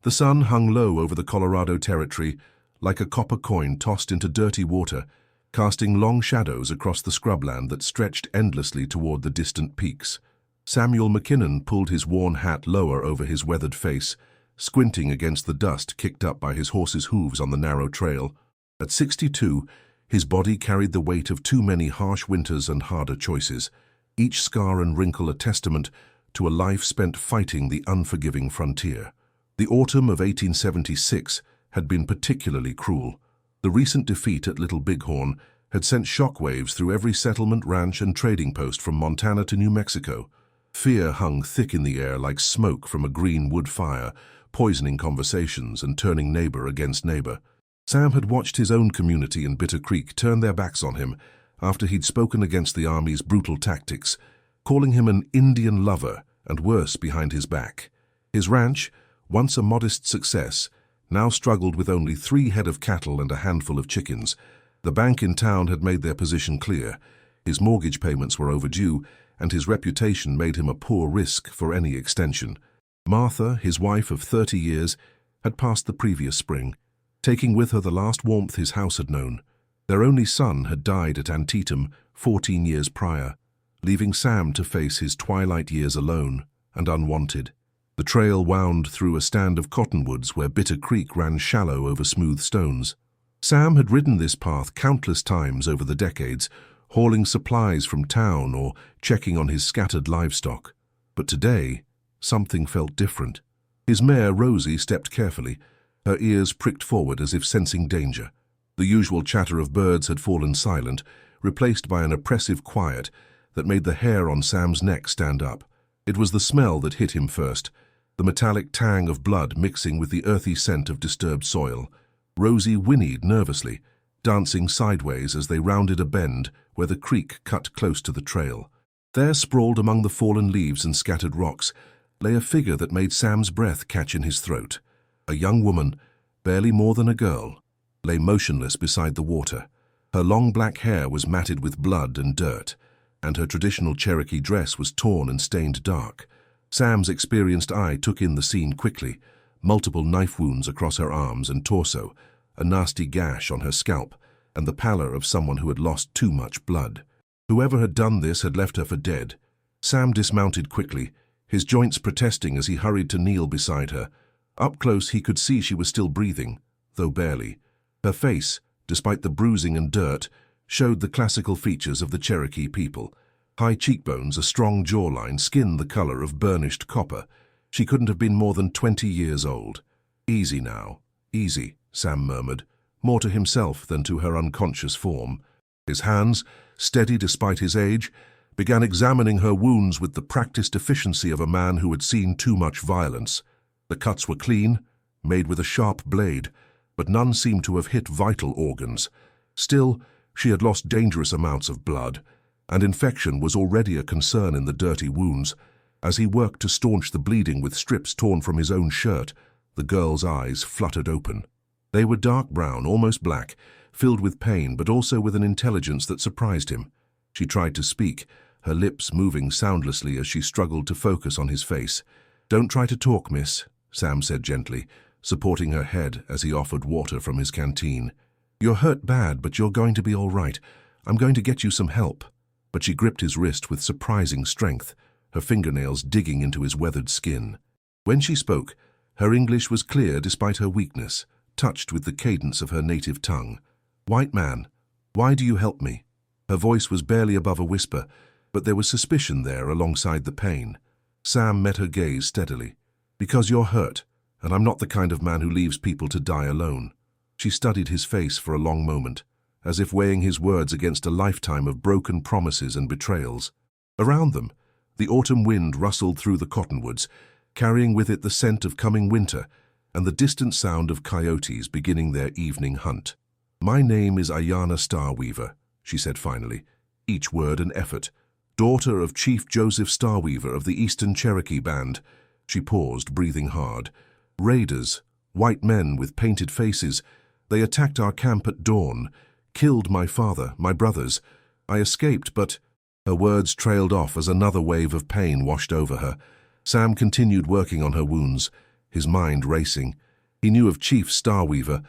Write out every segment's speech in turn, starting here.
The sun hung low over the Colorado Territory, like a copper coin tossed into dirty water, casting long shadows across the scrubland that stretched endlessly toward the distant peaks. Samuel McKinnon pulled his worn hat lower over his weathered face, squinting against the dust kicked up by his horse's hooves on the narrow trail. At 62, his body carried the weight of too many harsh winters and harder choices, each scar and wrinkle a testament to a life spent fighting the unforgiving frontier. The autumn of 1876 had been particularly cruel. The recent defeat at Little Bighorn had sent shockwaves through every settlement, ranch, and trading post from Montana to New Mexico. Fear hung thick in the air like smoke from a green wood fire, poisoning conversations and turning neighbor against neighbor. Sam had watched his own community in Bitter Creek turn their backs on him after he'd spoken against the Army's brutal tactics, calling him an Indian lover and worse behind his back. His ranch, once a modest success, now struggled with only 3 head of cattle and a handful of chickens. The bank in town had made their position clear. His mortgage payments were overdue, and his reputation made him a poor risk for any extension. Martha, his wife of 30 years, had passed the previous spring, taking with her the last warmth his house had known. Their only son had died at Antietam 14 years prior, leaving Sam to face his twilight years alone and unwanted. The trail wound through a stand of cottonwoods where Bitter Creek ran shallow over smooth stones. Sam had ridden this path countless times over the decades, hauling supplies from town or checking on his scattered livestock. But today, something felt different. His mare, Rosie, stepped carefully, her ears pricked forward as if sensing danger. The usual chatter of birds had fallen silent, replaced by an oppressive quiet that made the hair on Sam's neck stand up. It was the smell that hit him first, the metallic tang of blood mixing with the earthy scent of disturbed soil. Rosie whinnied nervously, dancing sideways as they rounded a bend where the creek cut close to the trail. There, sprawled among the fallen leaves and scattered rocks, lay a figure that made Sam's breath catch in his throat. A young woman, barely more than a girl, lay motionless beside the water. Her long black hair was matted with blood and dirt, and her traditional Cherokee dress was torn and stained dark. Sam's experienced eye took in the scene quickly, multiple knife wounds across her arms and torso, a nasty gash on her scalp, and the pallor of someone who had lost too much blood. Whoever had done this had left her for dead. Sam dismounted quickly, his joints protesting as he hurried to kneel beside her. Up close he could see she was still breathing, though barely. Her face, despite the bruising and dirt, showed the classical features of the Cherokee people. High cheekbones, a strong jawline, skin the color of burnished copper. She couldn't have been more than 20 years old. "Easy now, easy," Sam murmured, more to himself than to her unconscious form. His hands, steady despite his age, began examining her wounds with the practiced efficiency of a man who had seen too much violence. The cuts were clean, made with a sharp blade, but none seemed to have hit vital organs. Still, she had lost dangerous amounts of blood, and infection was already a concern in the dirty wounds. As he worked to staunch the bleeding with strips torn from his own shirt, the girl's eyes fluttered open. They were dark brown, almost black, filled with pain but also with an intelligence that surprised him. She tried to speak, her lips moving soundlessly as she struggled to focus on his face. "Don't try to talk, miss," Sam said gently, supporting her head as he offered water from his canteen. "You're hurt bad, but you're going to be all right. I'm going to get you some help." But she gripped his wrist with surprising strength, her fingernails digging into his weathered skin. When she spoke, her English was clear despite her weakness, touched with the cadence of her native tongue. "White man, why do you help me?" Her voice was barely above a whisper, but there was suspicion there alongside the pain. Sam met her gaze steadily. "Because you're hurt, and I'm not the kind of man who leaves people to die alone." She studied his face for a long moment, as if weighing his words against a lifetime of broken promises and betrayals. Around them, the autumn wind rustled through the cottonwoods, carrying with it the scent of coming winter and the distant sound of coyotes beginning their evening hunt. "My name is Ayanna Starweaver," she said finally, each word an effort. "Daughter of Chief Joseph Starweaver of the Eastern Cherokee Band." She paused, breathing hard. "Raiders, white men with painted faces. They attacked our camp at dawn, killed my father, my brothers. I escaped, but—" Her words trailed off as another wave of pain washed over her. Sam continued working on her wounds, his mind racing. He knew of Chief Starweaver,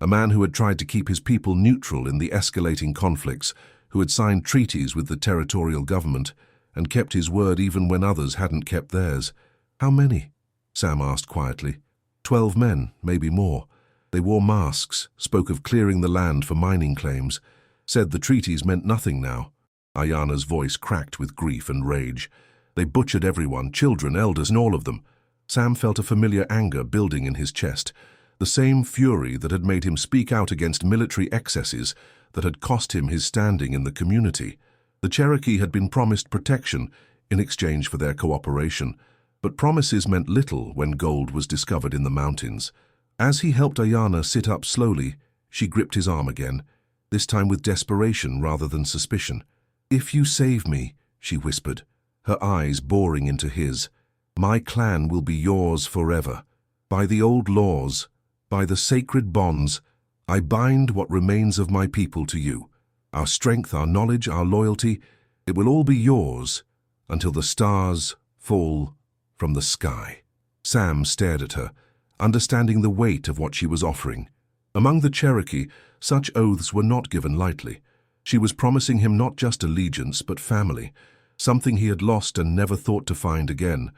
a man who had tried to keep his people neutral in the escalating conflicts, who had signed treaties with the territorial government and kept his word even when others hadn't kept theirs. How many? Sam asked quietly. 12 men, maybe more. They wore masks, spoke of clearing the land for mining claims, said the treaties meant nothing now. Ayana's voice cracked with grief and rage. They butchered everyone, children, elders, and all of them. Sam felt a familiar anger building in his chest, the same fury that had made him speak out against military excesses that had cost him his standing in the community. The Cherokee had been promised protection in exchange for their cooperation, but promises meant little when gold was discovered in the mountains. As he helped Ayana sit up slowly, she gripped his arm again, this time with desperation rather than suspicion. "If you save me," she whispered, her eyes boring into his, "my clan will be yours forever. By the old laws, by the sacred bonds, I bind what remains of my people to you. Our strength, our knowledge, our loyalty, it will all be yours until the stars fall from the sky." Sam stared at her, understanding the weight of what she was offering. Among the Cherokee, such oaths were not given lightly. She was promising him not just allegiance, but family, something he had lost and never thought to find again.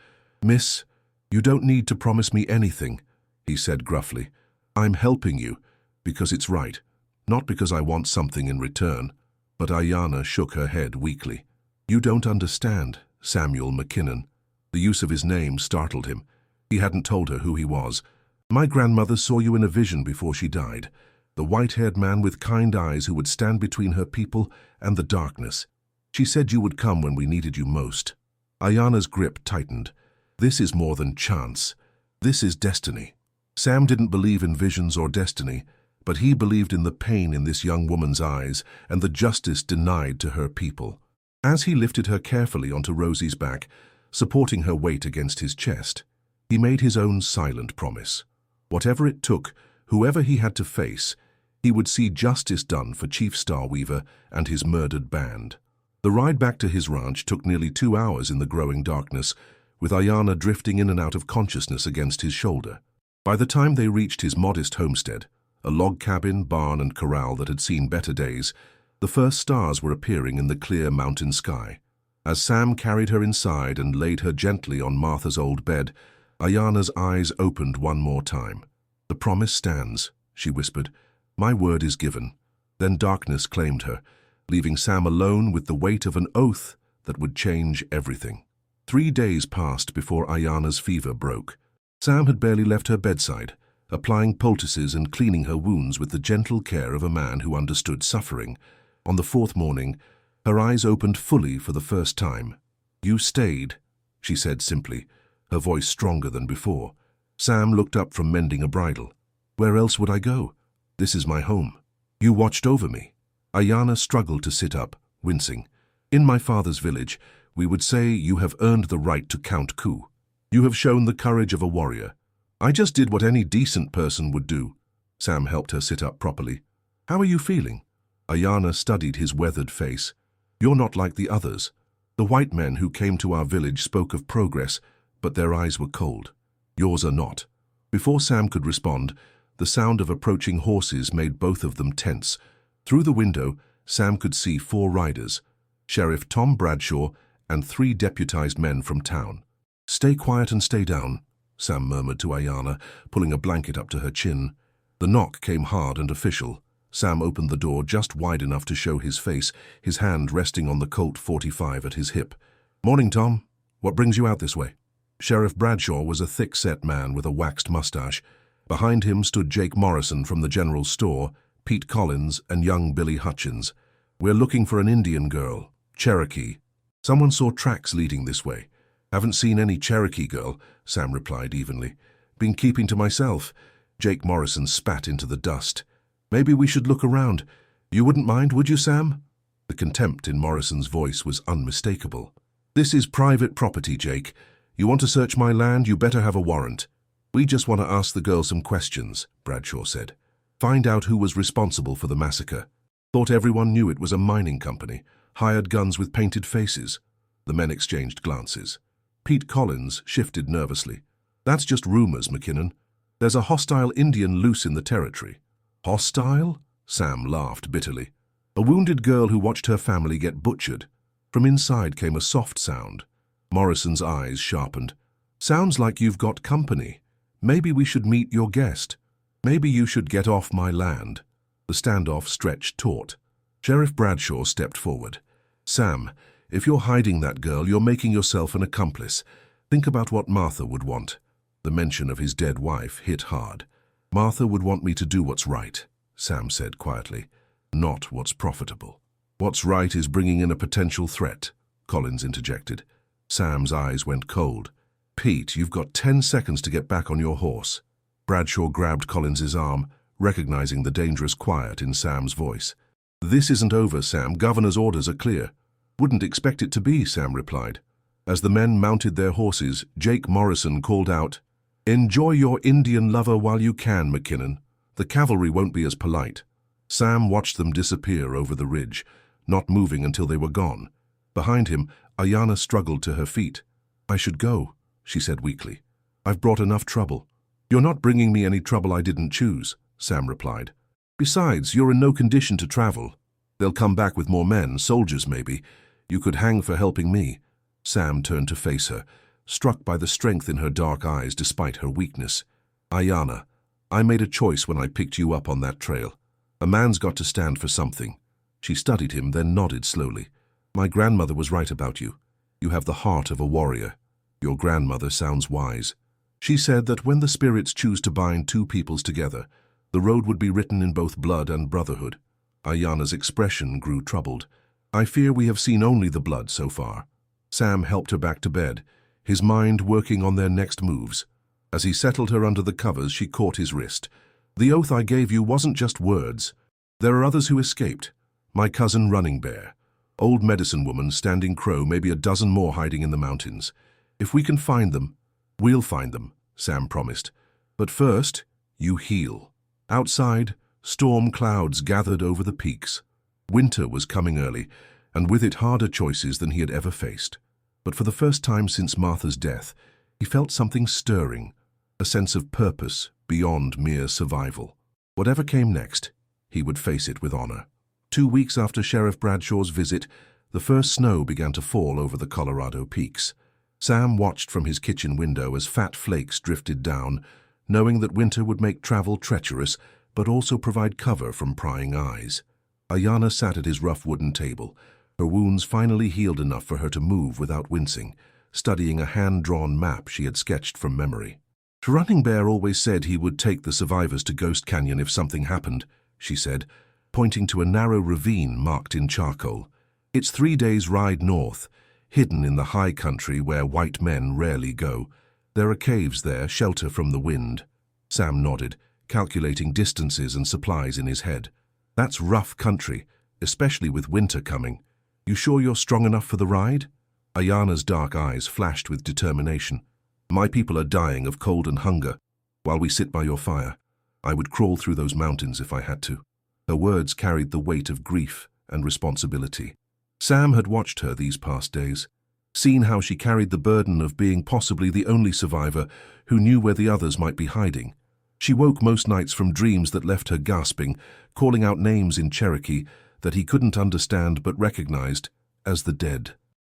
"Miss, you don't need to promise me anything," he said gruffly. "I'm helping you because it's right, not because I want something in return." But Ayana shook her head weakly. "You don't understand, Samuel McKinnon." The use of his name startled him. He hadn't told her who he was. "My grandmother saw you in a vision before she died. The white-haired man with kind eyes who would stand between her people and the darkness. She said you would come when we needed you most." Ayana's grip tightened. "This is more than chance. This is destiny." Sam didn't believe in visions or destiny, but he believed in the pain in this young woman's eyes and the justice denied to her people. As he lifted her carefully onto Rosie's back, supporting her weight against his chest, he made his own silent promise. Whatever it took, whoever he had to face, he would see justice done for Chief Starweaver and his murdered band. The ride back to his ranch took nearly 2 hours in the growing darkness, with Ayana drifting in and out of consciousness against his shoulder. By the time they reached his modest homestead, a log cabin, barn, and corral that had seen better days, the first stars were appearing in the clear mountain sky. As Sam carried her inside and laid her gently on Martha's old bed, Ayana's eyes opened one more time. "The promise stands," she whispered. "My word is given." Then darkness claimed her, leaving Sam alone with the weight of an oath that would change everything. 3 days passed before Ayana's fever broke. Sam had barely left her bedside, applying poultices and cleaning her wounds with the gentle care of a man who understood suffering. On the 4th morning, her eyes opened fully for the first time. "You stayed," she said simply, her voice stronger than before. Sam looked up from mending a bridle. "Where else would I go? This is my home. You watched over me." Ayana struggled to sit up, wincing. "In my father's village, we would say you have earned the right to count coup. You have shown the courage of a warrior. I just did what any decent person would do." Sam helped her sit up properly. "How are you feeling?" Ayana studied his weathered face. "You're not like the others. The white men who came to our village spoke of progress, but their eyes were cold. Yours are not." Before Sam could respond, the sound of approaching horses made both of them tense. Through the window, Sam could see 4 riders, Sheriff Tom Bradshaw and 3 deputized men from town. "Stay quiet and stay down," Sam murmured to Ayana, pulling a blanket up to her chin. The knock came hard and official. Sam opened the door just wide enough to show his face, his hand resting on the Colt .45 at his hip. "Morning, Tom. What brings you out this way?" Sheriff Bradshaw was a thick-set man with a waxed mustache. Behind him stood Jake Morrison from the general store, Pete Collins, and young Billy Hutchins. "We're looking for an Indian girl, Cherokee. Someone saw tracks leading this way." "Haven't seen any Cherokee girl," Sam replied evenly. "Been keeping to myself." Jake Morrison spat into the dust. "Maybe we should look around. You wouldn't mind, would you, Sam?" The contempt in Morrison's voice was unmistakable. "This is private property, Jake. You want to search my land, you better have a warrant." "We just want to ask the girl some questions," Bradshaw said. "Find out who was responsible for the massacre. Thought everyone knew it was a mining company. Hired guns with painted faces." The men exchanged glances. Pete Collins shifted nervously. That's just rumors, McKinnon. There's a hostile Indian loose in the territory. Hostile? Sam laughed bitterly. A wounded girl who watched her family get butchered. From inside came a soft sound. Morrison's eyes sharpened. Sounds like you've got company. Maybe we should meet your guest. Maybe you should get off my land. The standoff stretched taut. Sheriff Bradshaw stepped forward. Sam, if you're hiding that girl, you're making yourself an accomplice. Think about what Martha would want. The mention of his dead wife hit hard. Martha would want me to do what's right, Sam said quietly, not what's profitable. What's right is bringing in a potential threat, Collins interjected. Sam's eyes went cold. Pete, you've got 10 seconds to get back on your horse. Bradshaw grabbed Collins's arm, recognizing the dangerous quiet in Sam's voice. This isn't over, Sam. Governor's orders are clear. Wouldn't expect it to be, Sam replied. As the men mounted their horses, Jake Morrison called out, Enjoy your Indian lover while you can, McKinnon. The cavalry won't be as polite. Sam watched them disappear over the ridge, not moving until they were gone. Behind him, Ayanna struggled to her feet. I should go, she said weakly. I've brought enough trouble. You're not bringing me any trouble I didn't choose, Sam replied. Besides, you're in no condition to travel. They'll come back with more men, soldiers maybe. You could hang for helping me. Sam turned to face her, struck by the strength in her dark eyes despite her weakness. Ayanna, I made a choice when I picked you up on that trail. A man's got to stand for something. She studied him, then nodded slowly. My grandmother was right about you. You have the heart of a warrior. Your grandmother sounds wise. She said that when the spirits choose to bind two peoples together, the road would be written in both blood and brotherhood. Ayanna's expression grew troubled. I fear we have seen only the blood so far. Sam helped her back to bed, his mind working on their next moves. As he settled her under the covers, she caught his wrist. The oath I gave you wasn't just words. There are others who escaped. My cousin Running Bear, old medicine woman Standing Crow, maybe a dozen more hiding in the mountains. If we can find them, we'll find them, Sam promised. But first, you heal. Outside, storm clouds gathered over the peaks. Winter was coming early, and with it harder choices than he had ever faced. But for the first time since Martha's death, he felt something stirring, a sense of purpose beyond mere survival. Whatever came next, he would face it with honor. 2 weeks after Sheriff Bradshaw's visit, the first snow began to fall over the Colorado peaks. Sam watched from his kitchen window as fat flakes drifted down, knowing that winter would make travel treacherous, but also provide cover from prying eyes. Ayanna sat at his rough wooden table, her wounds finally healed enough for her to move without wincing, studying a hand-drawn map she had sketched from memory. Running Bear always said he would take the survivors to Ghost Canyon if something happened, she said, pointing to a narrow ravine marked in charcoal. It's 3 days' ride north, hidden in the high country where white men rarely go. There are caves there, shelter from the wind. Sam nodded, calculating distances and supplies in his head. That's rough country, especially with winter coming. You sure you're strong enough for the ride? Ayanna's dark eyes flashed with determination. My people are dying of cold and hunger. While we sit by your fire, I would crawl through those mountains if I had to. Her words carried the weight of grief and responsibility. Sam had watched her these past days, seen how she carried the burden of being possibly the only survivor who knew where the others might be hiding. She woke most nights from dreams that left her gasping, calling out names in Cherokee that he couldn't understand but recognized as the dead.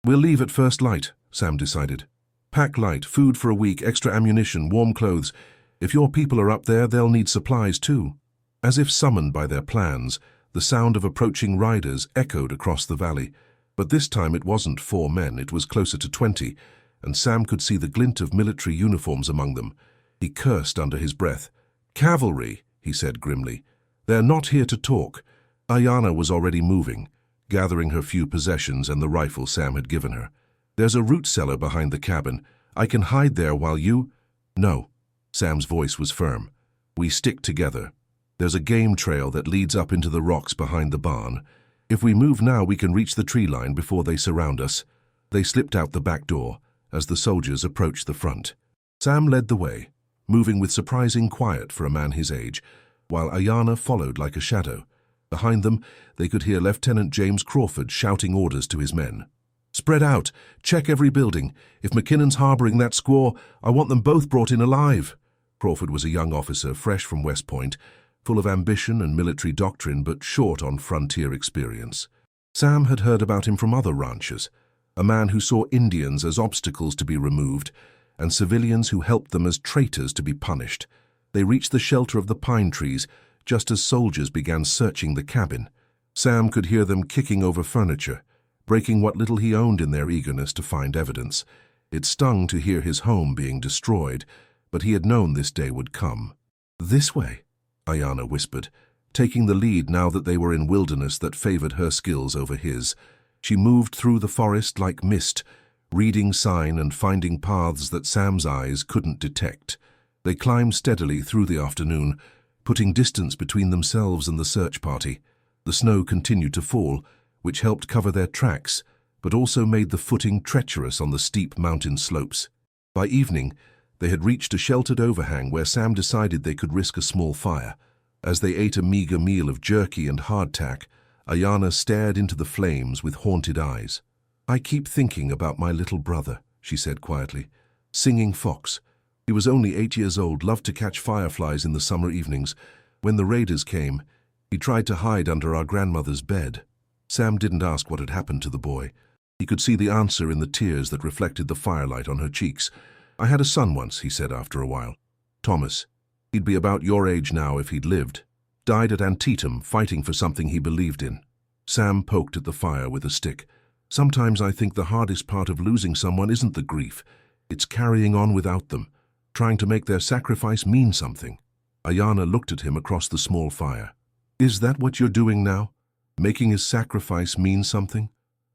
We'll leave at first light, Sam decided. Pack light, food for a week, extra ammunition, warm clothes. If your people are up there, they'll need supplies too. As if summoned by their plans, the sound of approaching riders echoed across the valley. But this time it wasn't 4 men, it was closer to 20, and Sam could see the glint of military uniforms among them. He cursed under his breath. Cavalry, he said grimly. They're not here to talk. Ayanna was already moving, gathering her few possessions and the rifle Sam had given her. There's a root cellar behind the cabin. I can hide there while you... No. Sam's voice was firm. We stick together. There's a game trail that leads up into the rocks behind the barn. If we move now, we can reach the tree line before they surround us. They slipped out the back door as the soldiers approached the front. Sam led the way, moving with surprising quiet for a man his age, while Ayanna followed like a shadow. Behind them, they could hear Lieutenant James Crawford shouting orders to his men. Spread out. Check every building. If McKinnon's harboring that squaw, I want them both brought in alive. Crawford was a young officer fresh from West Point, full of ambition and military doctrine but short on frontier experience. Sam had heard about him from other ranchers, a man who saw Indians as obstacles to be removed and civilians who helped them as traitors to be punished. They reached the shelter of the pine trees just as soldiers began searching the cabin. Sam could hear them kicking over furniture, breaking what little he owned in their eagerness to find evidence. It stung to hear his home being destroyed, but he had known this day would come. "This way," Ayanna whispered, taking the lead now that they were in wilderness that favored her skills over his. She moved through the forest like mist, reading sign and finding paths that Sam's eyes couldn't detect. They climbed steadily through the afternoon, putting distance between themselves and the search party. The snow continued to fall, which helped cover their tracks, but also made the footing treacherous on the steep mountain slopes. By evening, they had reached a sheltered overhang where Sam decided they could risk a small fire. As they ate a meager meal of jerky and hardtack, Ayanna stared into the flames with haunted eyes. "I keep thinking about my little brother," she said quietly. "Singing Fox. He was only 8 years old, loved to catch fireflies in the summer evenings. When the raiders came, he tried to hide under our grandmother's bed." Sam didn't ask what had happened to the boy. He could see the answer in the tears that reflected the firelight on her cheeks. "I had a son once," he said after a while. "Thomas. He'd be about your age now if he'd lived. Died at Antietam, fighting for something he believed in." Sam poked at the fire with a stick. "Sometimes I think the hardest part of losing someone isn't the grief. It's carrying on without them, trying to make their sacrifice mean something." Ayanna looked at him across the small fire. "Is that what you're doing now? Making his sacrifice mean something?"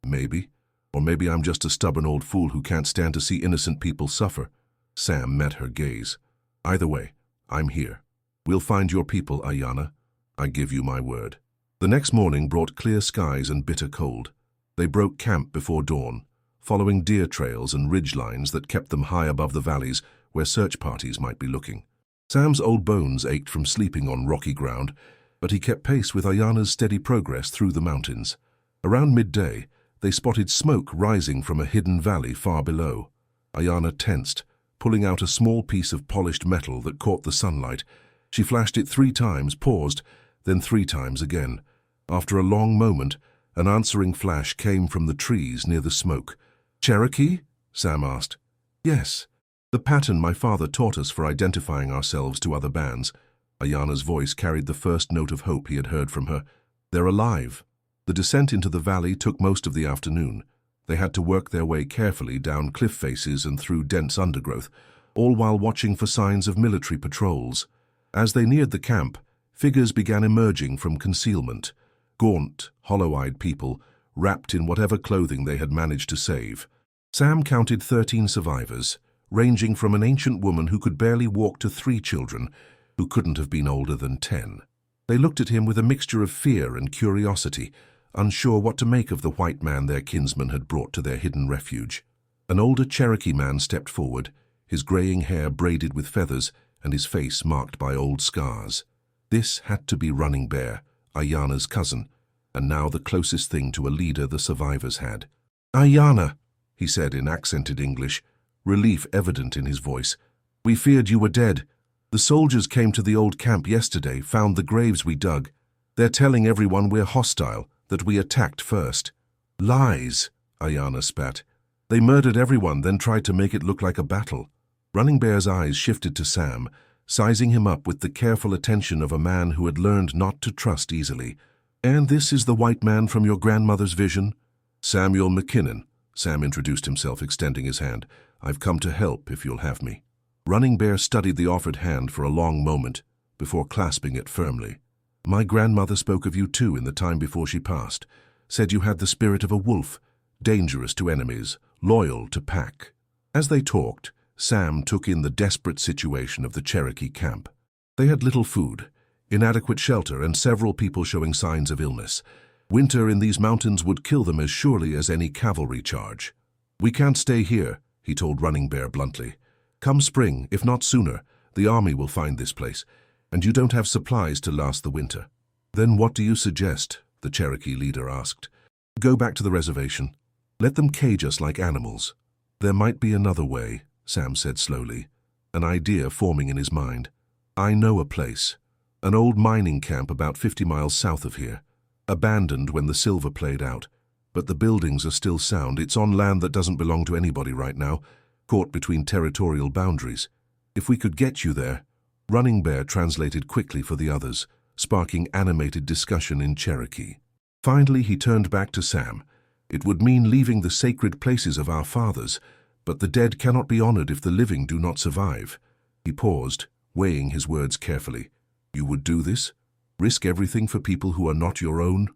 "Maybe. Or maybe I'm just a stubborn old fool who can't stand to see innocent people suffer." Sam met her gaze. "Either way, I'm here. We'll find your people, Ayanna. I give you my word." The next morning brought clear skies and bitter cold. They broke camp before dawn, following deer trails and ridge lines that kept them high above the valleys where search parties might be looking. Sam's old bones ached from sleeping on rocky ground, but he kept pace with Ayanna's steady progress through the mountains. Around midday, they spotted smoke rising from a hidden valley far below. Ayanna tensed, pulling out a small piece of polished metal that caught the sunlight. She flashed it 3 times, paused, then 3 times again. After a long moment, an answering flash came from the trees near the smoke. "Cherokee?" Sam asked. "Yes. The pattern my father taught us for identifying ourselves to other bands." Ayanna's voice carried the first note of hope he had heard from her. "They're alive." The descent into the valley took most of the afternoon. They had to work their way carefully down cliff faces and through dense undergrowth, all while watching for signs of military patrols. As they neared the camp, figures began emerging from concealment. Gaunt, hollow-eyed people, wrapped in whatever clothing they had managed to save. Sam counted 13 survivors, ranging from an ancient woman who could barely walk to 3 children, who couldn't have been older than 10. They looked at him with a mixture of fear and curiosity, unsure what to make of the white man their kinsman had brought to their hidden refuge. An older Cherokee man stepped forward, his graying hair braided with feathers and his face marked by old scars. This had to be Running Bear, Ayanna's cousin, and now the closest thing to a leader the survivors had. "Ayanna," he said in accented English, relief evident in his voice. "We feared you were dead. The soldiers came to the old camp yesterday, found the graves we dug. They're telling everyone we're hostile, that we attacked first." "Lies," Ayanna spat. "They murdered everyone, then tried to make it look like a battle." Running Bear's eyes shifted to Sam, sizing him up with the careful attention of a man who had learned not to trust easily. "And this is the white man from your grandmother's vision?" "Samuel McKinnon," Sam introduced himself, extending his hand. "I've come to help if you'll have me." Running Bear studied the offered hand for a long moment before clasping it firmly. "My grandmother spoke of you too in the time before she passed. Said you had the spirit of a wolf, dangerous to enemies, loyal to pack." As they talked, Sam took in the desperate situation of the Cherokee camp. They had little food, inadequate shelter, and several people showing signs of illness. Winter in these mountains would kill them as surely as any cavalry charge. "We can't stay here," he told Running Bear bluntly. "Come spring, if not sooner, the army will find this place, and you don't have supplies to last the winter." "Then what do you suggest?" the Cherokee leader asked. "Go back to the reservation. Let them cage us like animals. There might be another way, Sam said slowly, an idea forming in his mind. I know a place. An old mining camp about 50 miles south of here. Abandoned when the silver played out. But the buildings are still sound. It's on land that doesn't belong to anybody right now, caught between territorial boundaries. If we could get you there. Running Bear translated quickly for the others, sparking animated discussion in Cherokee. Finally, he turned back to Sam. It would mean leaving the sacred places of our fathers, but the dead cannot be honored if the living do not survive. He paused, weighing his words carefully. You would do this? Risk everything for people who are not your own?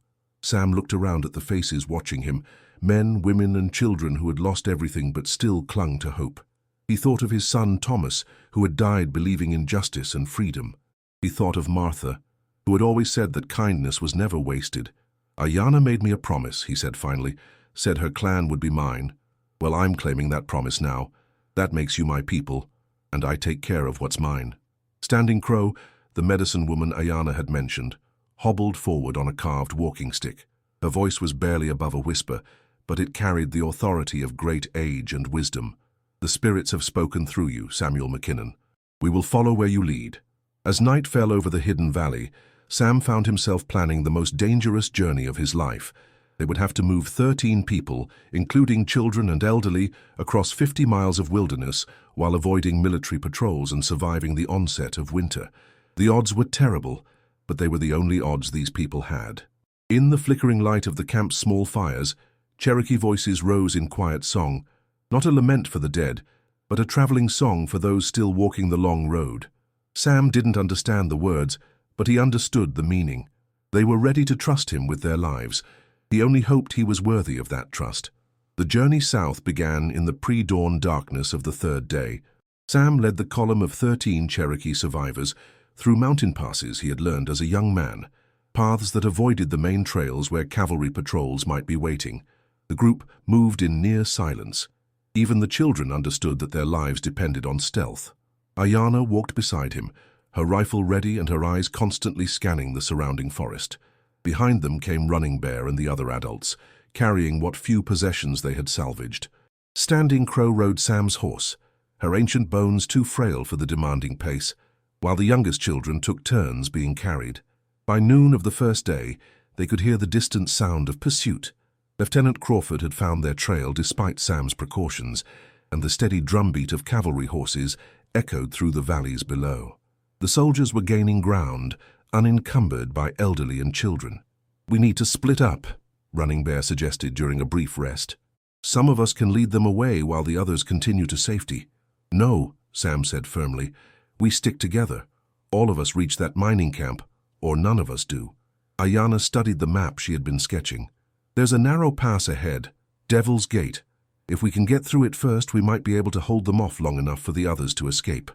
Sam looked around at the faces watching him, men, women, and children who had lost everything but still clung to hope. He thought of his son Thomas, who had died believing in justice and freedom. He thought of Martha, who had always said that kindness was never wasted. Ayanna made me a promise, he said finally, said her clan would be mine. Well, I'm claiming that promise now. That makes you my people, and I take care of what's mine. Standing Crow, the medicine woman Ayanna had mentioned, hobbled forward on a carved walking stick. Her voice was barely above a whisper, but it carried the authority of great age and wisdom. The spirits have spoken through you, Samuel McKinnon. We will follow where you lead. As night fell over the hidden valley, Sam found himself planning the most dangerous journey of his life. They would have to move 13 people, including children and elderly, across 50 miles of wilderness while avoiding military patrols and surviving the onset of winter. The odds were terrible, but they were the only odds these people had. In the flickering light of the camp's small fires, Cherokee voices rose in quiet song, not a lament for the dead, but a traveling song for those still walking the long road. Sam didn't understand the words, but he understood the meaning. They were ready to trust him with their lives. He only hoped he was worthy of that trust. The journey south began in the pre-dawn darkness of the third day. Sam led the column of 13 Cherokee survivors through mountain passes he had learned as a young man, paths that avoided the main trails where cavalry patrols might be waiting. The group moved in near silence. Even the children understood that their lives depended on stealth. Ayanna walked beside him, her rifle ready and her eyes constantly scanning the surrounding forest. Behind them came Running Bear and the other adults, carrying what few possessions they had salvaged. Standing Crow rode Sam's horse, her ancient bones too frail for the demanding pace, while the youngest children took turns being carried. By noon of the first day, they could hear the distant sound of pursuit. Lieutenant Crawford had found their trail despite Sam's precautions, and the steady drumbeat of cavalry horses echoed through the valleys below. The soldiers were gaining ground, unencumbered by elderly and children. We need to split up, Running Bear suggested during a brief rest. Some of us can lead them away while the others continue to safety. No, Sam said firmly. We stick together. All of us reach that mining camp, or none of us do. Ayanna studied the map she had been sketching. There's a narrow pass ahead, Devil's Gate. If we can get through it first, we might be able to hold them off long enough for the others to escape.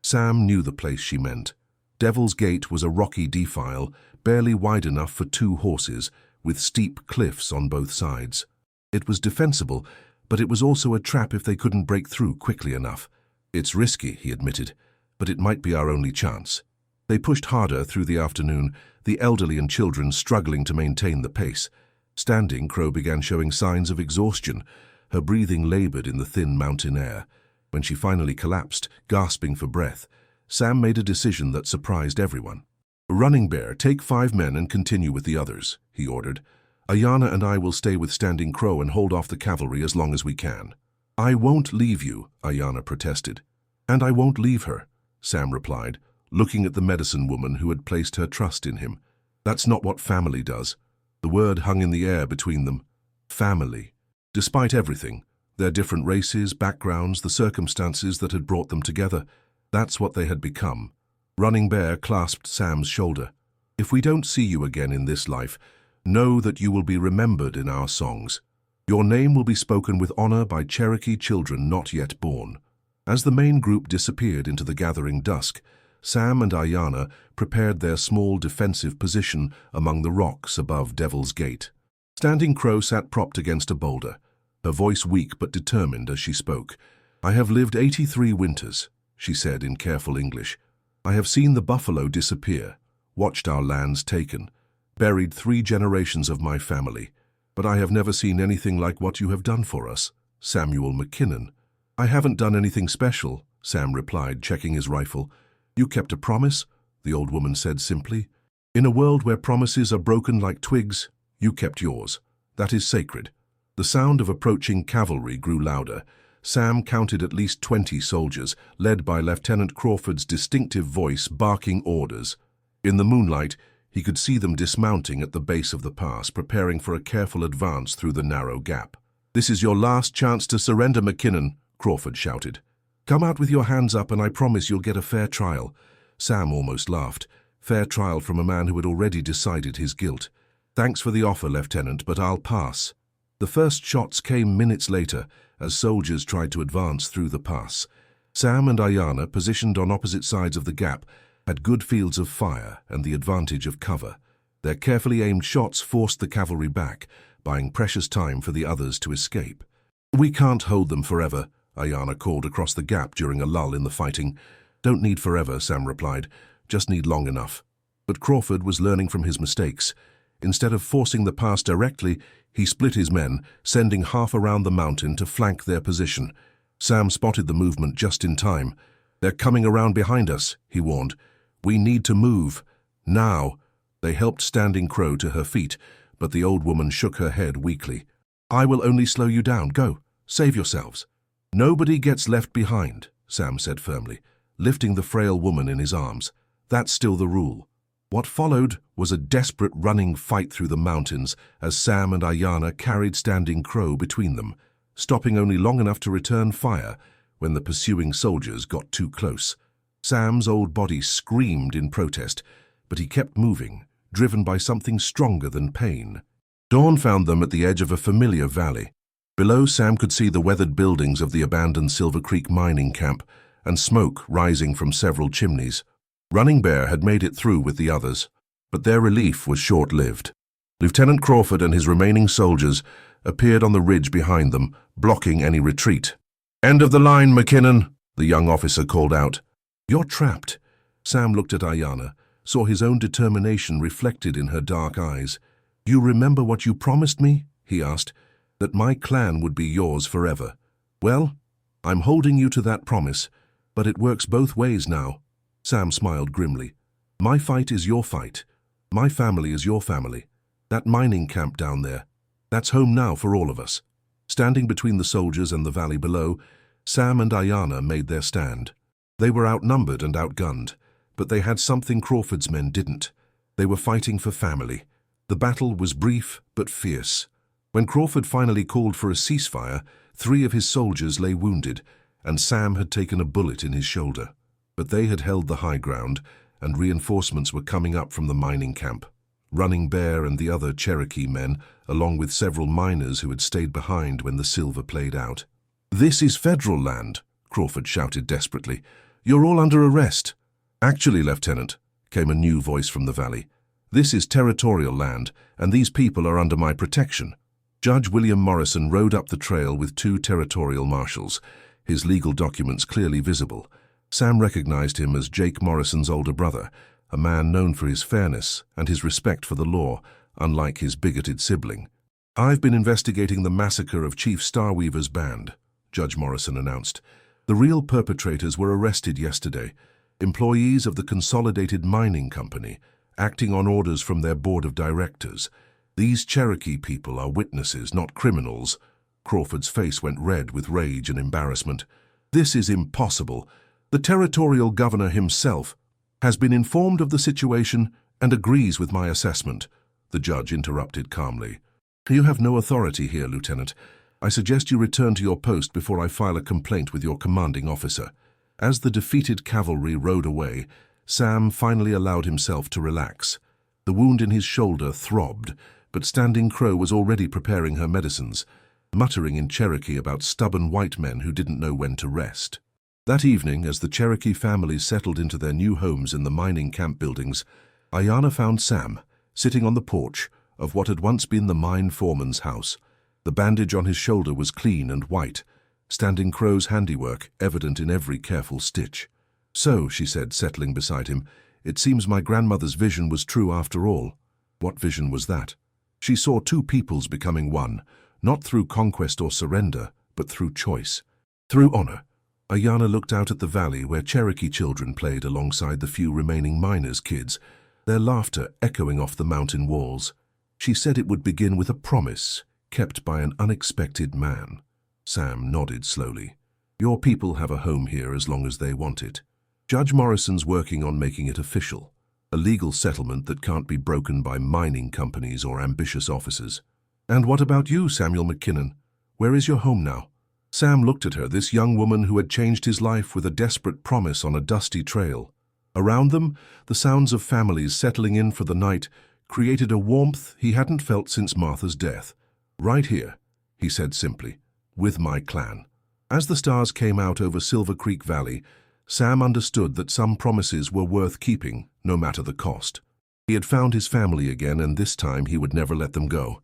Sam knew the place she meant. Devil's Gate was a rocky defile, barely wide enough for 2 horses, with steep cliffs on both sides. It was defensible, but it was also a trap if they couldn't break through quickly enough. It's risky, he admitted, but it might be our only chance. They pushed harder through the afternoon, the elderly and children struggling to maintain the pace. Standing Crow began showing signs of exhaustion. Her breathing labored in the thin mountain air. When she finally collapsed, gasping for breath, Sam made a decision that surprised everyone. Running Bear, take 5 men and continue with the others, he ordered. Ayanna and I will stay with Standing Crow and hold off the cavalry as long as we can. I won't leave you, Ayanna protested. And I won't leave her, Sam replied, looking at the medicine woman who had placed her trust in him. That's not what family does. The word hung in the air between them. Family. Despite everything, their different races, backgrounds, the circumstances that had brought them together, that's what they had become. Running Bear clasped Sam's shoulder. If we don't see you again in this life, know that you will be remembered in our songs. Your name will be spoken with honor by Cherokee children not yet born. As the main group disappeared into the gathering dusk, Sam and Ayanna prepared their small defensive position among the rocks above Devil's Gate. Standing Crow sat propped against a boulder, her voice weak but determined as she spoke. I have lived 83 winters, she said in careful English. I have seen the buffalo disappear, watched our lands taken, buried 3 generations of my family. But I have never seen anything like what you have done for us, Samuel McKinnon. I haven't done anything special, Sam replied, checking his rifle. You kept a promise, the old woman said simply. In a world where promises are broken like twigs, you kept yours. That is sacred. The sound of approaching cavalry grew louder. Sam counted at least 20 soldiers, led by Lieutenant Crawford's distinctive voice barking orders. In the moonlight, he could see them dismounting at the base of the pass, preparing for a careful advance through the narrow gap. This is your last chance to surrender, McKinnon, Crawford shouted. Come out with your hands up and I promise you'll get a fair trial. Sam almost laughed. Fair trial from a man who had already decided his guilt. Thanks for the offer, Lieutenant, but I'll pass. The first shots came minutes later as soldiers tried to advance through the pass. Sam and Ayanna, positioned on opposite sides of the gap, had good fields of fire and the advantage of cover. Their carefully aimed shots forced the cavalry back, buying precious time for the others to escape. We can't hold them forever, Ayanna called across the gap during a lull in the fighting. Don't need forever, Sam replied. Just need long enough. But Crawford was learning from his mistakes. Instead of forcing the pass directly, he split his men, sending half around the mountain to flank their position. Sam spotted the movement just in time. They're coming around behind us, he warned. We need to move. Now. They helped Standing Crow to her feet, but the old woman shook her head weakly. I will only slow you down. Go. Save yourselves. Nobody gets left behind, Sam said firmly, lifting the frail woman in his arms. That's still the rule. What followed was a desperate running fight through the mountains as Sam and Ayanna carried Standing Crow between them, stopping only long enough to return fire when the pursuing soldiers got too close. Sam's old body screamed in protest, but he kept moving, driven by something stronger than pain. Dawn found them at the edge of a familiar valley. Below, Sam could see the weathered buildings of the abandoned Silver Creek mining camp and smoke rising from several chimneys. Running Bear had made it through with the others, but their relief was short-lived. Lieutenant Crawford and his remaining soldiers appeared on the ridge behind them, blocking any retreat. End of the line, McKinnon, the young officer called out. You're trapped. Sam looked at Ayanna, saw his own determination reflected in her dark eyes. You remember what you promised me? He asked. That my clan would be yours forever. Well, I'm holding you to that promise, but it works both ways now. Sam smiled grimly. My fight is your fight. My family is your family. That mining camp down there, that's home now for all of us. Standing between the soldiers and the valley below, Sam and Ayanna made their stand. They were outnumbered and outgunned, but they had something Crawford's men didn't. They were fighting for family. The battle was brief but fierce. When Crawford finally called for a ceasefire, 3 of his soldiers lay wounded, and Sam had taken a bullet in his shoulder. But they had held the high ground, and reinforcements were coming up from the mining camp. Running Bear and the other Cherokee men, along with several miners who had stayed behind when the silver played out. This is federal land, Crawford shouted desperately. You're all under arrest. Actually, Lieutenant, came a new voice from the valley. This is territorial land, and these people are under my protection. Judge William Morrison rode up the trail with 2 territorial marshals, his legal documents clearly visible. Sam recognized him as Jake Morrison's older brother, a man known for his fairness and his respect for the law, unlike his bigoted sibling. I've been investigating the massacre of Chief Starweaver's band, Judge Morrison announced. The real perpetrators were arrested yesterday, employees of the Consolidated Mining Company, acting on orders from their board of directors. These Cherokee people are witnesses, not criminals. Crawford's face went red with rage and embarrassment. This is impossible. The territorial governor himself has been informed of the situation and agrees with my assessment, the judge interrupted calmly. You have no authority here, Lieutenant. I suggest you return to your post before I file a complaint with your commanding officer. As the defeated cavalry rode away, Sam finally allowed himself to relax. The wound in his shoulder throbbed, but Standing Crow was already preparing her medicines, muttering in Cherokee about stubborn white men who didn't know when to rest. That evening, as the Cherokee families settled into their new homes in the mining camp buildings, Ayanna found Sam sitting on the porch of what had once been the mine foreman's house. The bandage on his shoulder was clean and white, Standing Crow's handiwork evident in every careful stitch. So, she said, settling beside him, it seems my grandmother's vision was true after all. What vision was that? She saw two peoples becoming one, not through conquest or surrender, but through choice. Through honor. Ayana looked out at the valley where Cherokee children played alongside the few remaining miners' kids, their laughter echoing off the mountain walls. She said it would begin with a promise, kept by an unexpected man. Sam nodded slowly. Your people have a home here as long as they want it. Judge Morrison's working on making it official, a legal settlement that can't be broken by mining companies or ambitious officers. And what about you, Samuel McKinnon? Where is your home now? Sam looked at her, this young woman who had changed his life with a desperate promise on a dusty trail. Around them, the sounds of families settling in for the night created a warmth he hadn't felt since Martha's death. Right here, he said simply, with my clan. As the stars came out over Silver Creek Valley, Sam understood that some promises were worth keeping, no matter the cost. He had found his family again, and this time he would never let them go.